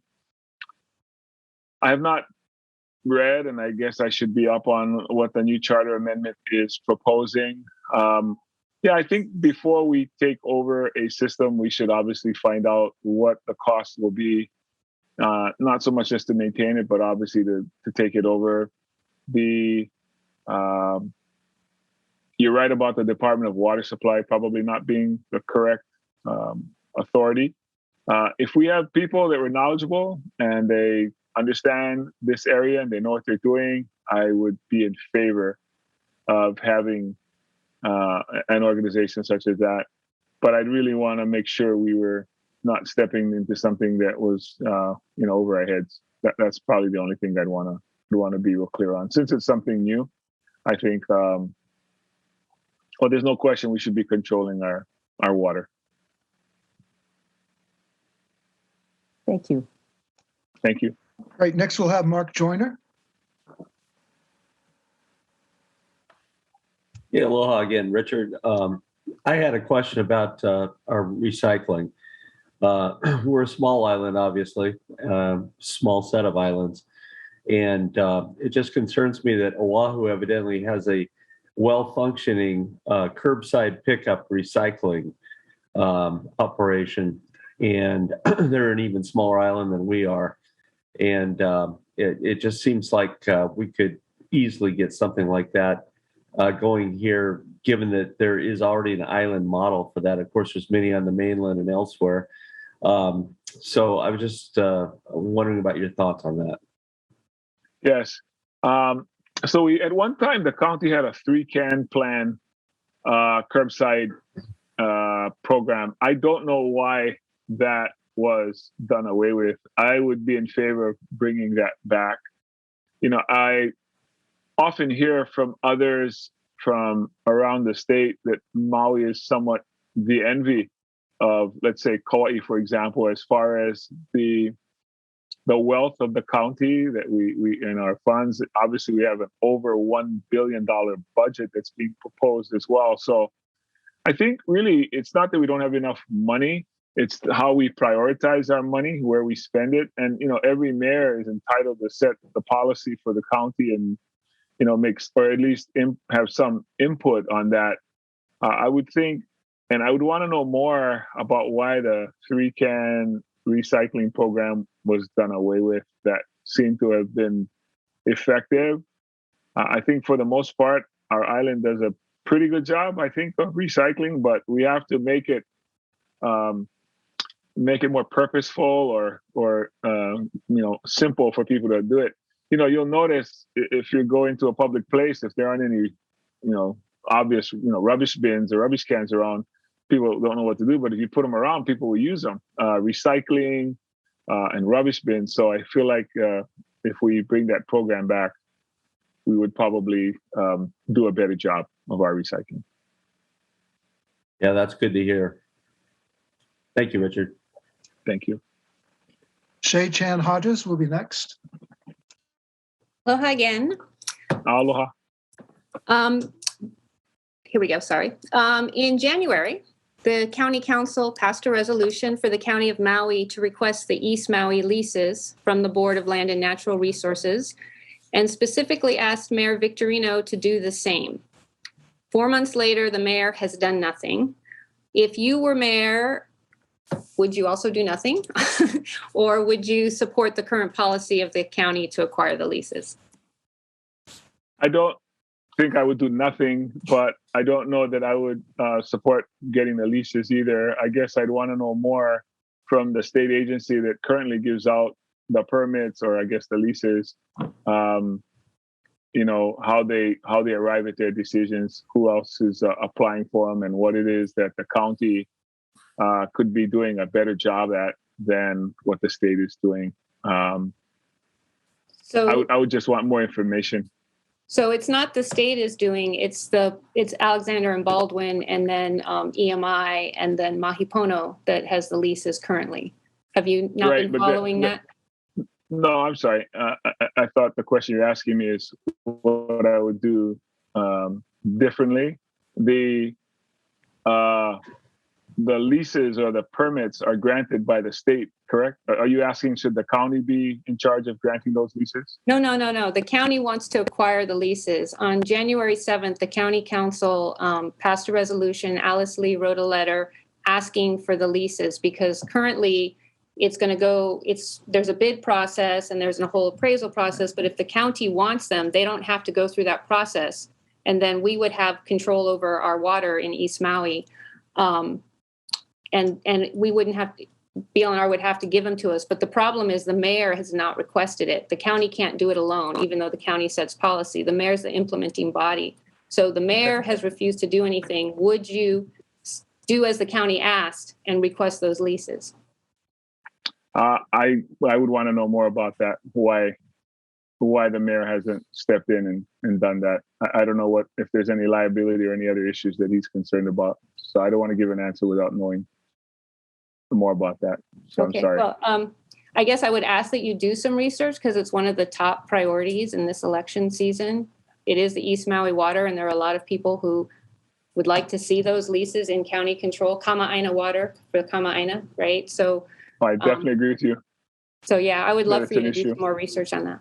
have not read, and I guess I should be up on what the new charter amendment is proposing. I think before we take over a system, we should obviously find out what the cost will be, not so much just to maintain it, but obviously to take it over. You're right about the Department of Water Supply probably not being the correct authority. If we have people that were knowledgeable and they understand this area and they know what they're doing, I would be in favor of having an organization such as that. But I'd really want to make sure we were not stepping into something that was, over our heads. That's probably the only thing I'd want to be real clear on. Since it's something new, I think, there's no question we should be controlling our water. Thank you. Thank you. Right, next we'll have Mark Joyner. Yeah, aloha again, Richard. I had a question about our recycling. We're a small island, obviously, small set of islands. And it just concerns me that Oahu evidently has a well-functioning curbside pickup recycling operation. And they're an even smaller island than we are. And it just seems like we could easily get something like that going here, given that there is already an island model for that. Of course, there's many on the mainland and elsewhere. So I was just wondering about your thoughts on that. Yes. So at one time, the county had a 3-can plan curbside program. I don't know why that was done away with. I would be in favor of bringing that back. I often hear from others from around the state that Maui is somewhat the envy of, let's say, Kauai, for example, as far as the the wealth of the county that we in our funds. Obviously, we have an over $1 billion budget that's being proposed as well. So I think really it's not that we don't have enough money. It's how we prioritize our money, where we spend it. And, every mayor is entitled to set the policy for the county and, makes, or at least have some input on that. I would think, and I would want to know more about why the 3-can recycling program was done away with. That seemed to have been effective. I think for the most part, our island does a pretty good job, I think, of recycling, but we have to make it more purposeful or simple for people to do it. You'll notice if you're going to a public place, if there aren't any, obvious, rubbish bins or rubbish cans around, people don't know what to do. But if you put them around, people will use them. Recycling and rubbish bins. So I feel like if we bring that program back, we would probably do a better job of our recycling. Yeah, that's good to hear. Thank you, Richard. Thank you. Shay Chan Hodges will be next. Aloha again. Aloha. Here we go, sorry. In January, the County Council passed a resolution for the County of Maui to request the East Maui leases from the Board of Land and Natural Resources, and specifically asked Mayor Victorino to do the same. 4 months later, the mayor has done nothing. If you were mayor, would you also do nothing? Or would you support the current policy of the county to acquire the leases? I don't think I would do nothing, but I don't know that I would support getting the leases either. I guess I'd want to know more from the state agency that currently gives out the permits, or I guess the leases, how they arrive at their decisions, who else is applying for them, and what it is that the county could be doing a better job at than what the state is doing. So I would just want more information. So it's not the state is doing, it's Alexander and Baldwin, and then EMI, and then Maui Pono that has the leases currently. Have you not been following that? No, I'm sorry. I thought the question you're asking me is what I would do differently. The leases or the permits are granted by the state, correct? Are you asking, should the county be in charge of granting those leases? No. The county wants to acquire the leases. On January 7th, the county council passed a resolution. Alice Lee wrote a letter asking for the leases because currently there's a bid process and there's a whole appraisal process. But if the county wants them, they don't have to go through that process. And then we would have control over our water in East Maui. And we wouldn't have to, BLNR would have to give them to us. But the problem is the mayor has not requested it. The county can't do it alone, even though the county sets policy. The mayor's the implementing body. So the mayor has refused to do anything. Would you do as the county asked and request those leases? I would want to know more about that. Why the mayor hasn't stepped in and done that. I don't know if there's any liability or any other issues that he's concerned about. So I don't want to give an answer without knowing more about that. So okay, I'm sorry. Well, I guess I would ask that you do some research because it's one of the top priorities in this election season. It is the East Maui water, and there are a lot of people who would like to see those leases in county control. Āina water for Āina, right? So I definitely agree with you. So yeah, I would love for you to do some more research on that.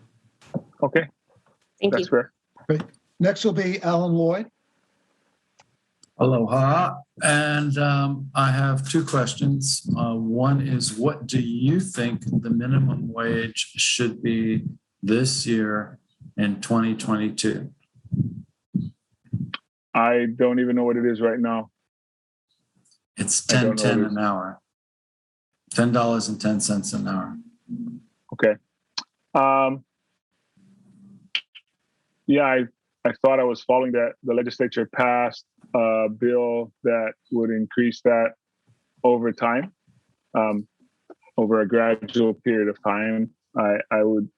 Okay. Thank you. That's fair. Great. Next will be Alan Lloyd. Aloha. And I have two questions. One is, what do you think the minimum wage should be this year in 2022? I don't even know what it is right now. It's $10.10 an hour. $10.10 an hour. Okay. Yeah, I thought I was following that. The legislature passed a bill that would increase that over time, over a gradual period of time. I would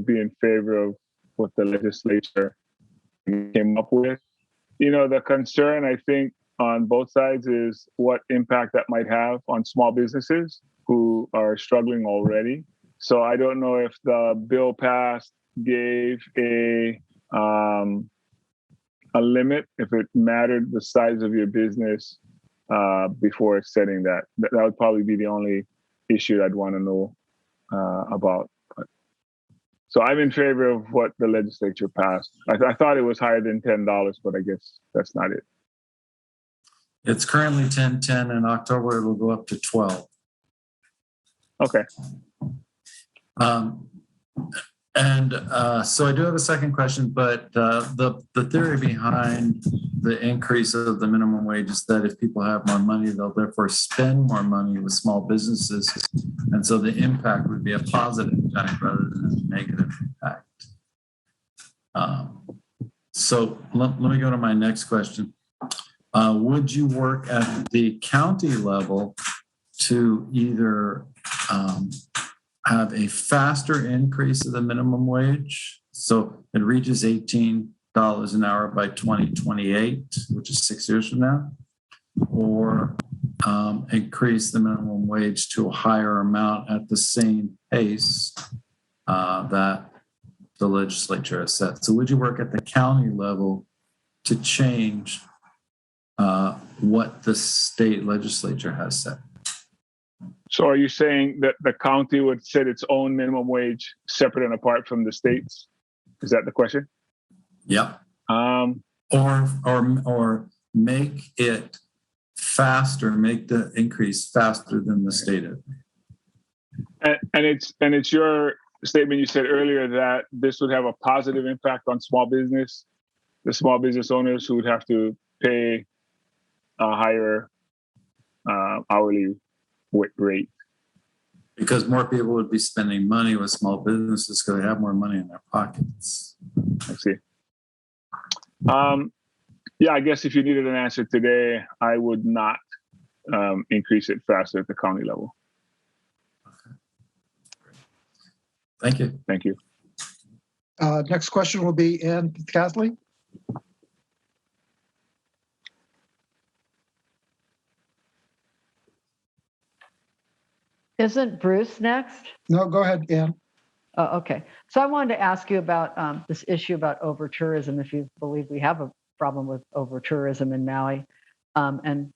be in favor of what the legislature came up with. The concern, I think, on both sides is what impact that might have on small businesses who are struggling already. So I don't know if the bill passed gave a limit, if it mattered the size of your business before setting that. That would probably be the only issue I'd want to know about. So I'm in favor of what the legislature passed. I thought it was higher than $10, but I guess that's not it. It's currently 10.10. In October, it'll go up to 12. Okay. So I do have a second question, but the theory behind the increase of the minimum wage is that if people have more money, they'll therefore spend more money with small businesses. And so the impact would be a positive impact rather than a negative impact. So let me go to my next question. Would you work at the county level to either have a faster increase of the minimum wage, so it reaches $18 an hour by 2028, which is 6 years from now, or increase the minimum wage to a higher amount at the same pace that the legislature has set? So would you work at the county level to change what the state legislature has set? So are you saying that the county would set its own minimum wage separate and apart from the states? Is that the question? Yep. Or make it faster, make the increase faster than the state. And it's your statement you said earlier that this would have a positive impact on small business, the small business owners who would have to pay a higher hourly rate. Because more people would be spending money with small businesses because they have more money in their pockets. I see. Yeah, I guess if you needed an answer today, I would not increase it faster at the county level. Okay. Thank you. Thank you. Next question will be Ann Cathleen. Isn't Bruce next? No, go ahead, Ann. Oh, okay. So I wanted to ask you about this issue about overtourism, if you believe we have a problem with overtourism in Maui. And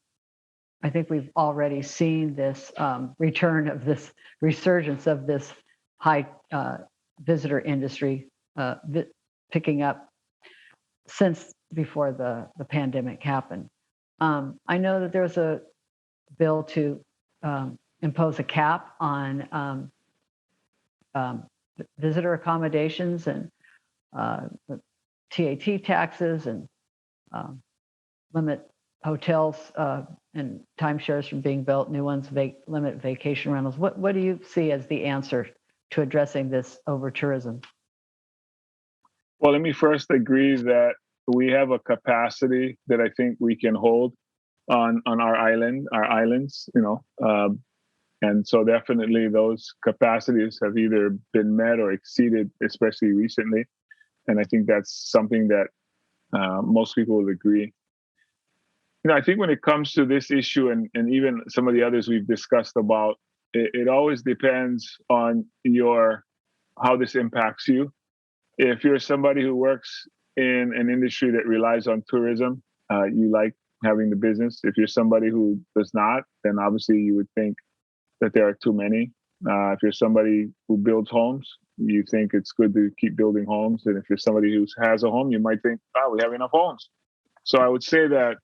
I think we've already seen this return of this resurgence of this high visitor industry picking up since before the pandemic happened. I know that there's a bill to impose a cap on visitor accommodations and TAT taxes and limit hotels and timeshares from being built, new ones, limit vacation rentals. What do you see as the answer to addressing this overtourism? Well, let me first agree that we have a capacity that I think we can hold on our islands, and so definitely those capacities have either been met or exceeded, especially recently. And I think that's something that most people will agree. I think when it comes to this issue and even some of the others we've discussed about, it always depends on how this impacts you. If you're somebody who works in an industry that relies on tourism, you like having the business. If you're somebody who does not, then obviously you would think that there are too many. If you're somebody who builds homes, you think it's good to keep building homes. And if you're somebody who has a home, you might think, we have enough homes. So I would say that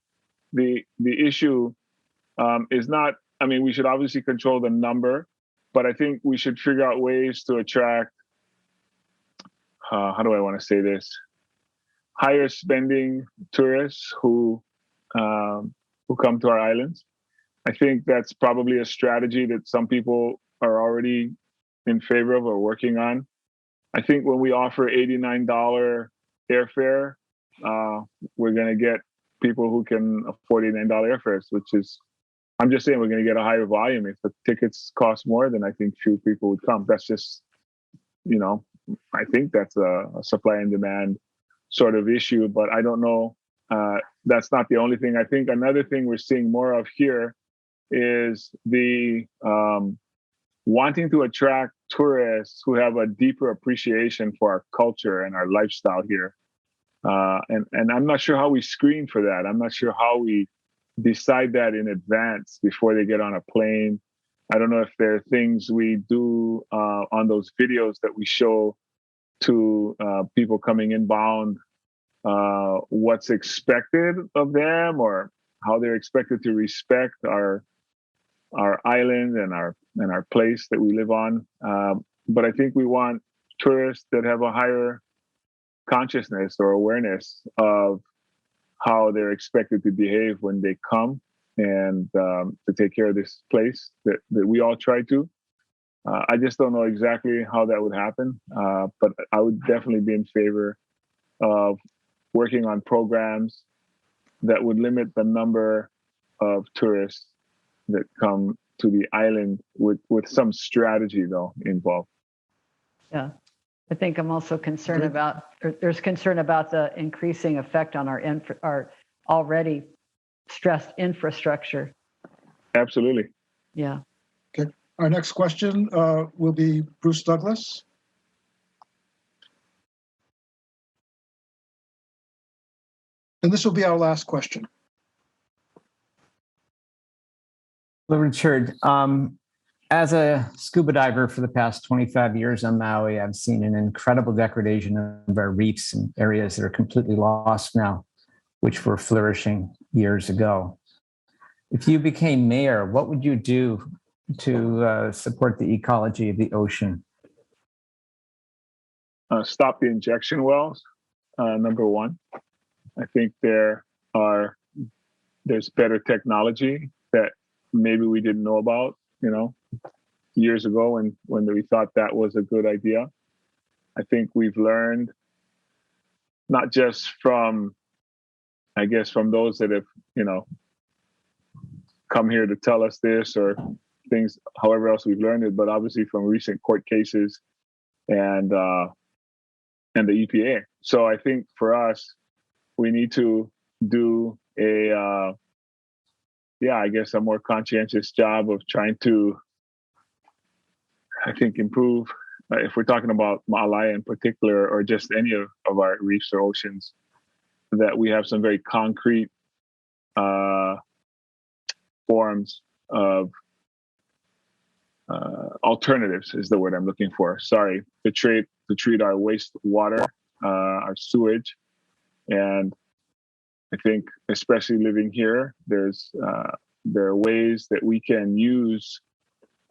the issue is not, we should obviously control the number, but I think we should figure out ways to attract, how do I want to say this? Higher spending tourists who come to our islands. I think that's probably a strategy that some people are already in favor of or working on. I think when we offer $89 airfare, we're going to get people who can afford $89 airfares, which is, I'm just saying we're going to get a higher volume. If the tickets cost more, then I think few people would come. That's just, I think that's a supply and demand sort of issue, but I don't know. That's not the only thing. I think another thing we're seeing more of here is the wanting to attract tourists who have a deeper appreciation for our culture and our lifestyle here. And I'm not sure how we screen for that. I'm not sure how we decide that in advance before they get on a plane. I don't know if there are things we do on those videos that we show to people coming inbound, what's expected of them or how they're expected to respect our island and our place that we live on. But I think we want tourists that have a higher consciousness or awareness of how they're expected to behave when they come and to take care of this place that we all try to. I just don't know exactly how that would happen, but I would definitely be in favor of working on programs that would limit the number of tourists that come to the island with some strategy, though, involved. Yeah. I think I'm also concerned about, there's concern about the increasing effect on our already stressed infrastructure. Absolutely. Yeah. Okay. Our next question will be Bruce Douglas. And this will be our last question. Well, Richard, as a scuba diver for the past 25 years on Maui, I've seen an incredible degradation of our reefs and areas that are completely lost now, which were flourishing years ago. If you became mayor, what would you do to support the ecology of the ocean? Stop the injection wells, number one. I think there's better technology that maybe we didn't know about, years ago when we thought that was a good idea. I think we've learned not just from those that have, come here to tell us this or things, however else we've learned it, but obviously from recent court cases and the EPA. So I think for us, we need to do a more conscientious job of trying to, I think, improve, if we're talking about Maui in particular, or just any of our reefs or oceans, that we have some very concrete forms of alternatives is the word I'm looking for. Sorry, to treat our wastewater, our sewage. And I think, especially living here, there are ways that we can use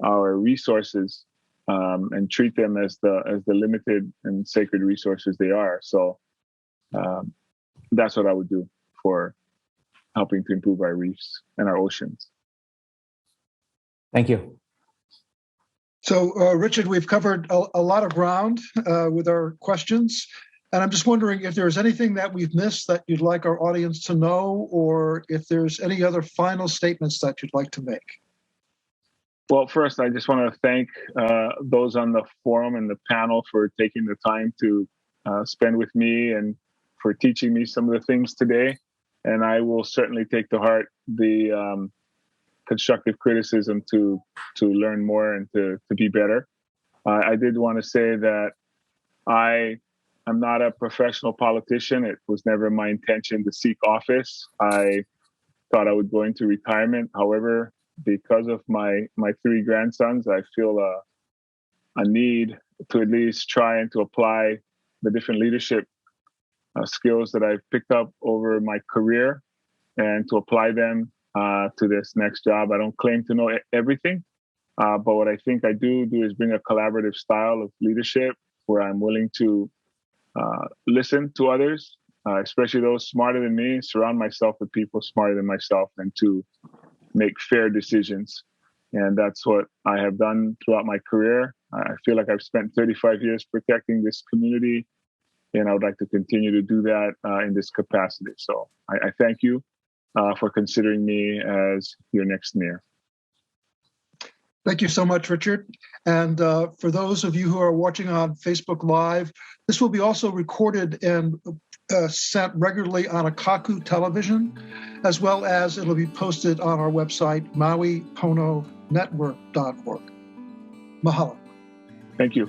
our resources and treat them as the limited and sacred resources they are. So that's what I would do for helping to improve our reefs and our oceans. Thank you. So, Richard, we've covered a lot of ground with our questions. And I'm just wondering if there's anything that we've missed that you'd like our audience to know, or if there's any other final statements that you'd like to make. Well, first, I just want to thank those on the forum and the panel for taking the time to spend with me and for teaching me some of the things today. And I will certainly take to heart the constructive criticism to learn more and to be better. I did want to say that I'm not a professional politician. It was never my intention to seek office. I thought I would go into retirement. However, because of my three grandsons, I feel a need to at least try and to apply the different leadership skills that I've picked up over my career and to apply them to this next job. I don't claim to know everything, but what I think I do is bring a collaborative style of leadership where I'm willing to listen to others, especially those smarter than me, surround myself with people smarter than myself, and to make fair decisions. And that's what I have done throughout my career. I feel like I've spent 35 years protecting this community, and I would like to continue to do that in this capacity. So I thank you for considering me as your next mayor. Thank you so much, Richard. And for those of you who are watching on Facebook Live, this will be also recorded and sent regularly on Akaku television, as well as it'll be posted on our website, Maui Pono Network.org. Mahalo. Thank you.